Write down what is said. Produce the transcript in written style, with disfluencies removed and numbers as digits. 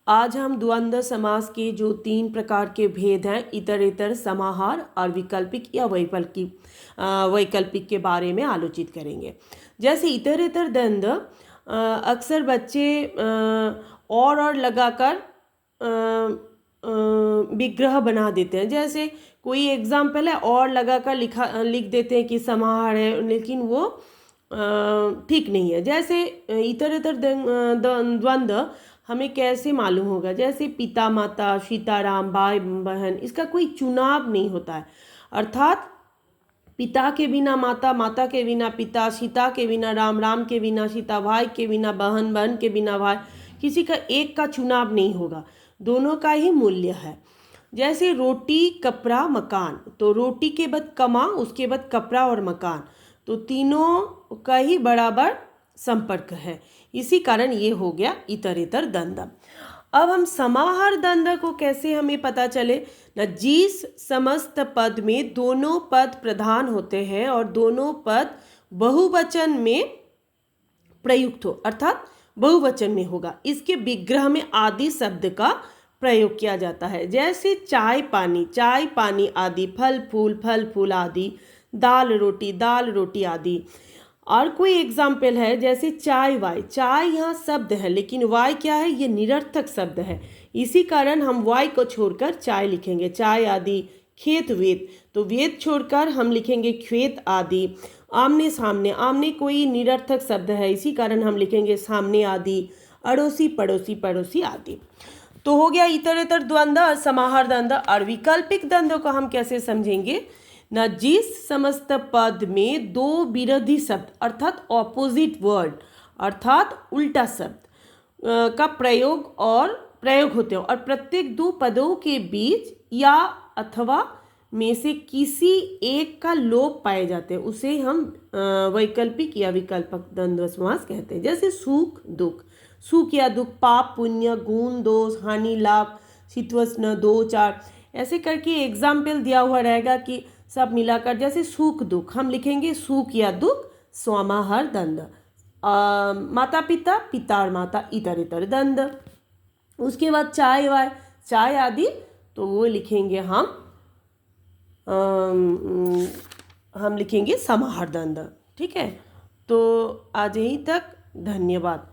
आज हम द्वंद्व समास के जो 3 प्रकार के भेद हैं, इतरेतर, समाहार और विकल्पिक या वैकल्पिक के बारे में आलोचित करेंगे। जैसे इतरेतर द्वंद्व अक्सर बच्चे और लगाकर विग्रह बना देते हैं। जैसे कोई एग्जाम्पल है, और लगाकर लिख देते हैं कि समाहार है, लेकिन वो ठीक नहीं है। जैसे इतरेतर द्वंद्व हमें कैसे मालूम होगा? जैसे पिता माता, सीताराम, भाई बहन, इसका कोई चुनाव नहीं होता है। अर्थात पिता के बिना माता, माता के बिना पिता, सीता के बिना राम, राम के बिना सीता, भाई के बिना बहन, बहन के बिना भाई, किसी का एक का चुनाव नहीं होगा, दोनों का ही मूल्य है। जैसे रोटी, कपड़ा, मकान, तो रोटी के बाद कमा, उसके बाद कपड़ा और मकान, तो तीनों का ही बराबर संपर्क है। इसी कारण ये हो गया इतरेतर द्वंद्व। अब हम समाहार द्वंद्व को कैसे हमें पता चले न? जिस समस्त पद में दोनों पद प्रधान होते हैं और दोनों पद बहुवचन में प्रयुक्त हो, अर्थात बहुवचन में होगा, इसके विग्रह में आदि शब्द का प्रयोग किया जाता है। जैसे चाय पानी आदि, फल फूल आदि, दाल रोटी आदि। और कोई एग्जाम्पल है, जैसे चाय वाय, चाय यहाँ शब्द है लेकिन वाय क्या है? ये निरर्थक शब्द है। इसी कारण हम वाय को छोड़कर चाय लिखेंगे, चाय आदि। खेत वेद, तो वेद छोड़कर हम लिखेंगे खेत आदि। आमने सामने, आमने कोई निरर्थक शब्द है, इसी कारण हम लिखेंगे सामने आदि। अड़ोसी पड़ोसी आदि। तो हो गया इतरेतर द्वंद्व और समाहार द्वंद्व। और विकल्पिक द्वंद्व को हम कैसे समझेंगे न? जिस समस्त पद में दो विरोधी शब्द अर्थात ऑपोजिट वर्ड अर्थात उल्टा शब्द का प्रयोग होते हो और प्रत्येक दो पदों के बीच या अथवा में से किसी एक का लोप पाए जाते हैं, उसे हम वैकल्पिक या विकल्पक द्वंद्व समास कहते हैं। जैसे सुख दुख, सुख या दुख, पाप पुण्य, गुण दोष, हानि लाभ, शीतोष्ण, दो चार, ऐसे करके एग्जाम्पल दिया हुआ रहेगा कि सब मिलाकर। जैसे सुख दुख हम लिखेंगे सुख या दुख समाहार द्वंद्व। माता पिता, पिता और माता इतरेतर द्वंद्व। उसके बाद चाय वाय, चाय आदि, तो वो लिखेंगे हम लिखेंगे समाहार द्वंद्व। ठीक है, तो आज यहीं तक, धन्यवाद।